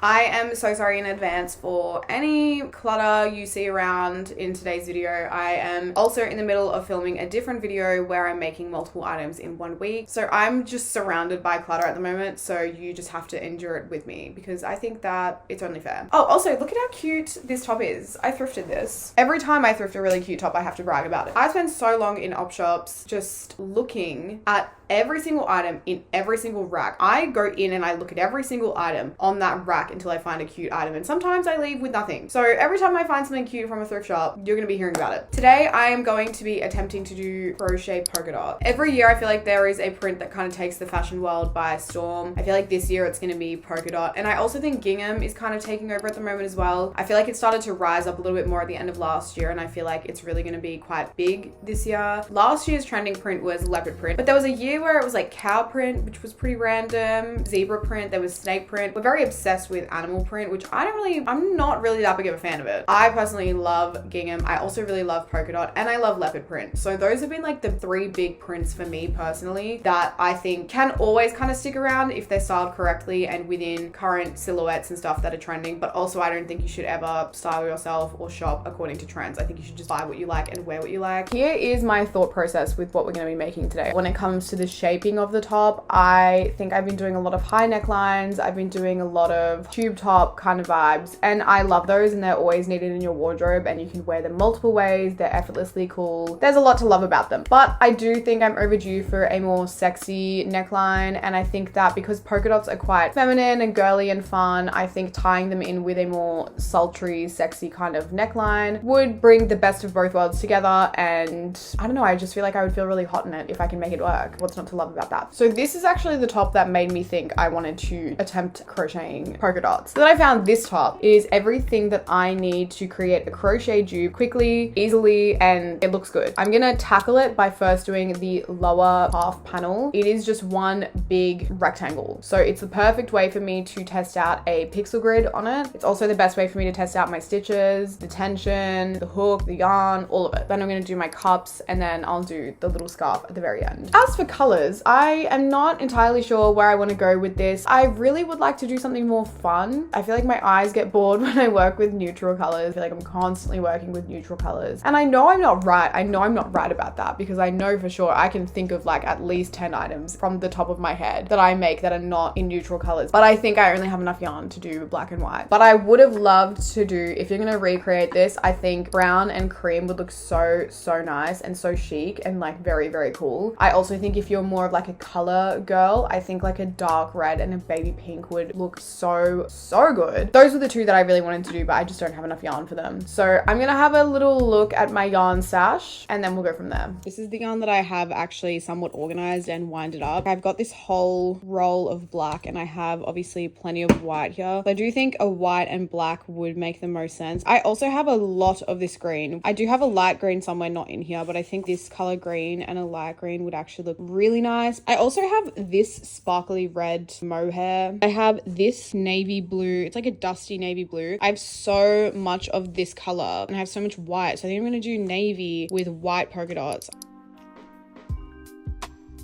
I am so sorry in advance for any clutter you see around in today's video. I am also in the middle of filming a different video where I'm making multiple items in 1 week. So I'm just surrounded by clutter at the moment. So you just have to endure it with me because I think that it's only fair. Oh, also look at how cute this top is. I thrifted this. Every time I thrift a really cute top, I have to brag about it. I spend so long in op shops just looking at every single item in every single rack. I go in and I look at every single item on that rack until I find a cute item, and sometimes I leave with nothing. So every time I find something cute from a thrift shop, you're gonna be hearing about it. Today I am going to be attempting to do crochet polka dot. Every year I feel like there is a print that kind of takes the fashion world by storm. I feel like this year it's gonna be polka dot, and I also think gingham is kind of taking over at the moment as well. I feel like it started to rise up a little bit more at the end of last year, and I feel like it's really gonna be quite big this year. Last year's trending print was leopard print, but there was a year where it was like cow print, which was pretty random, zebra print, there was snake print. We're very obsessed with animal print, which I'm not really that big of a fan of it. I personally love gingham. I also really love polka dot, and I love leopard print. So those have been like the 3 big prints for me personally that I think can always kind of stick around if they're styled correctly and within current silhouettes and stuff that are trending. But also I don't think you should ever style yourself or shop according to trends. I think you should just buy what you like and wear what you like. Here is my thought process with what we're going to be making today. When it comes to the shaping of the top, I think I've been doing a lot of high necklines. I've been doing a lot of tube top kind of vibes, and I love those, and they're always needed in your wardrobe, and you can wear them multiple ways. They're effortlessly cool. There's a lot to love about them, but I do think I'm overdue for a more sexy neckline, and I think that because polka dots are quite feminine and girly and fun, I think tying them in with a more sultry, sexy kind of neckline would bring the best of both worlds together, and I don't know, I just feel like I would feel really hot in it if I can make it work. What's not to love about that? So this is actually the top that made me think I wanted to attempt crocheting polka dots. So then I found this top is everything that I need to create a crochet dupe quickly, easily, and it looks good. I'm gonna tackle it by first doing the lower half panel. It is just one big rectangle. So it's the perfect way for me to test out a pixel grid on it. It's also the best way for me to test out my stitches, the tension, the hook, the yarn, all of it. Then I'm gonna do my cups, and then I'll do the little scarf at the very end. As for colors, I am not entirely sure where I want to go with this. I really would like to do something more fun. I feel like my eyes get bored when I work with neutral colors. I feel like I'm constantly working with neutral colors. And I know I'm not right. I know I'm not right about that because I know for sure I can think of like at least 10 items from the top of my head that I make that are not in neutral colors. But I think I only have enough yarn to do black and white. But I would have loved to do, if you're going to recreate this, I think brown and cream would look so nice and so chic and like very cool. I also think if you're more of like a color girl, I think like a dark red and a baby pink would look so good. Those were the 2 that I really wanted to do, but I just don't have enough yarn for them. So I'm gonna have a little look at my yarn stash and then we'll go from there. This is the yarn that I have actually somewhat organized and winded up. I've got this whole roll of black and I have obviously plenty of white here. So I do think a white and black would make the most sense. I also have a lot of this green. I do have a light green somewhere not in here, but I think this color green and a light green would actually look really nice. I also have this sparkly red mohair. I have this navy blue. It's like a dusty navy blue. I have so much of this color and I have so much white. So I think I'm going to do navy with white polka dots.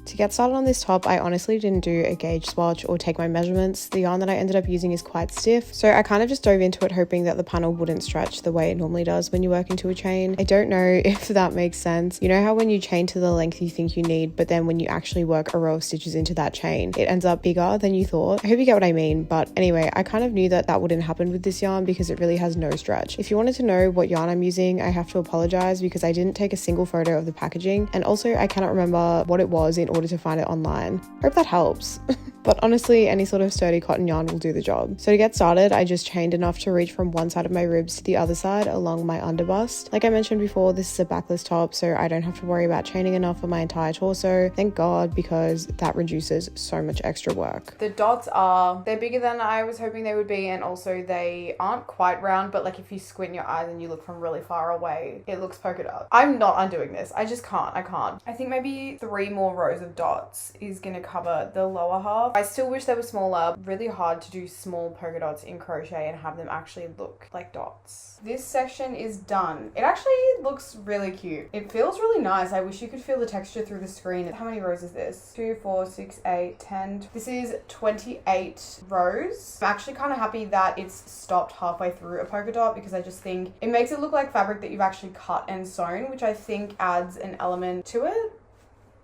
To get started on this top, I honestly didn't do a gauge swatch or take my measurements. The yarn that I ended up using is quite stiff, so I kind of just dove into it hoping that the panel wouldn't stretch the way it normally does when you work into a chain. I don't know if that makes sense. You know how when you chain to the length you think you need, but then when you actually work a row of stitches into that chain, it ends up bigger than you thought? I hope you get what I mean, but anyway, I kind of knew that that wouldn't happen with this yarn because it really has no stretch. If you wanted to know what yarn I'm using, I have to apologize because I didn't take a single photo of the packaging, and also I cannot remember what it was in order to find it online. Hope that helps. But honestly, any sort of sturdy cotton yarn will do the job. So to get started, I just chained enough to reach from one side of my ribs to the other side along my underbust. Like I mentioned before, this is a backless top, so I don't have to worry about chaining enough for my entire torso. Thank God, because that reduces so much extra work. The dots they're bigger than I was hoping they would be, and also they aren't quite round, but like if you squint your eyes and you look from really far away, it looks polka dot. I'm not undoing this. I just can't. I can't. I think maybe 3 more rows of dots is gonna cover the lower half. I still wish they were smaller. Really hard to do small polka dots in crochet and have them actually look like dots. This section is done. It actually looks really cute. It feels really nice. I wish you could feel the texture through the screen. How many rows is this? 2, 4, 6, 8, 10. This is 28 rows. I'm actually kind of happy that it's stopped halfway through a polka dot because I just think it makes it look like fabric that you've actually cut and sewn, which I think adds an element to it.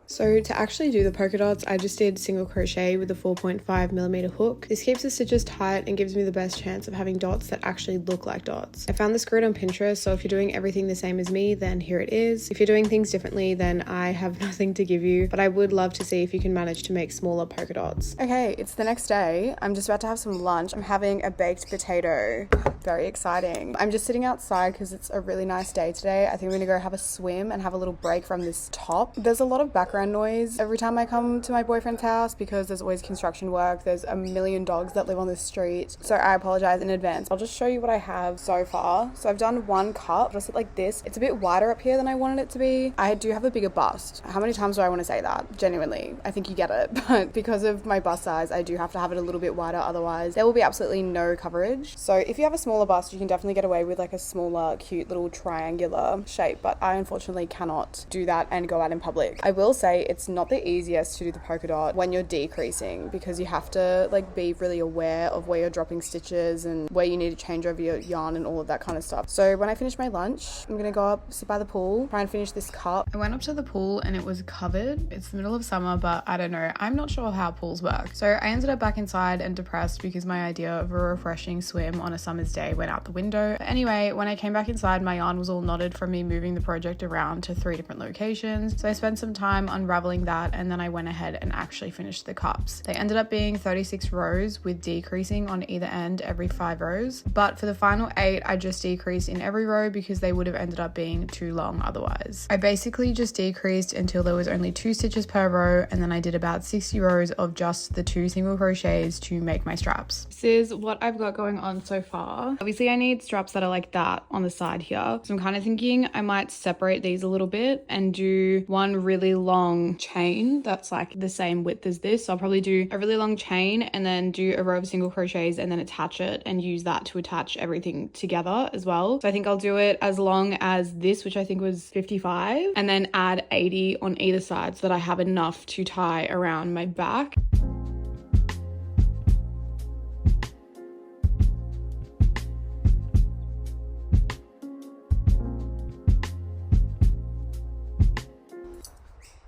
So to actually do the polka dots, I just did single crochet with a 4.5mm hook. This keeps the stitches tight and gives me the best chance of having dots that actually look like dots. I found this grid on Pinterest, so if you're doing everything the same as me, then here it is. If you're doing things differently, then I have nothing to give you, but I would love to see if you can manage to make smaller polka dots. Okay, it's the next day. I'm just about to have some lunch. I'm having a baked potato. Very exciting. I'm just sitting outside because it's a really nice day today. I think I'm gonna go have a swim and have a little break from this top. There's a lot of background noise every time I come to my boyfriend's house because there's always construction work. There's a million dogs that live on this street, so I apologize in advance. I'll just show you what I have so far. So I've done one cup, just like this. It's a bit wider up here than I wanted it to be. I do have a bigger bust. How many times do I want to say that? Genuinely, I think you get it, but because of my bust size, I do have to have it a little bit wider, otherwise there will be absolutely no coverage. So if you have a smaller bust, you can definitely get away with like a smaller, cute little triangular shape, but I unfortunately cannot do that and go out in public. I will say it's not the easiest to do the polka dot when you're decreasing because you have to like be really aware of where you're dropping stitches and where you need to change over your yarn and all of that kind of stuff. So when I finish my lunch, I'm gonna go up, sit by the pool, try and finish this cup. I went up to the pool and it was covered. It's the middle of summer, but I don't know. I'm not sure how pools work. So I ended up back inside and depressed because my idea of a refreshing swim on a summer's day went out the window. But anyway, when I came back inside, my yarn was all knotted from me moving the project around to 3 different locations. So I spent some time unraveling that, and then I went ahead and actually finished the cups. They ended up being 36 rows with decreasing on either end every 5 rows. But for the final 8, I just decreased in every row because they would have ended up being too long otherwise. I basically just decreased until there was only 2 stitches per row, and then I did about 60 rows of just the 2 single crochets to make my straps. This is what I've got going on so far. Obviously I need straps that are like that on the side here. So I'm kind of thinking I might separate these a little bit and do one really long chain that's like the same width as this. So I'll probably do a really long chain and then do a row of single crochets and then attach it and use that to attach everything together as well. So I think I'll do it as long as this, which I think was 55, and then add 80 on either side so that I have enough to tie around my back.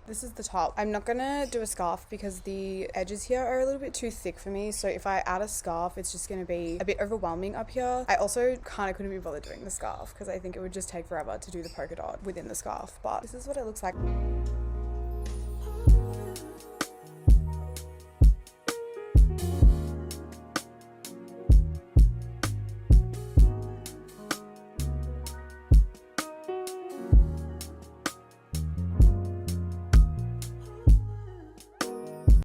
This is the top. I'm not gonna do a scarf because the edges here are a little bit too thick for me. So if I add a scarf, it's just gonna be a bit overwhelming up here. I also kind of couldn't be bothered doing the scarf because I think it would just take forever to do the polka dot within the scarf. But this is what it looks like.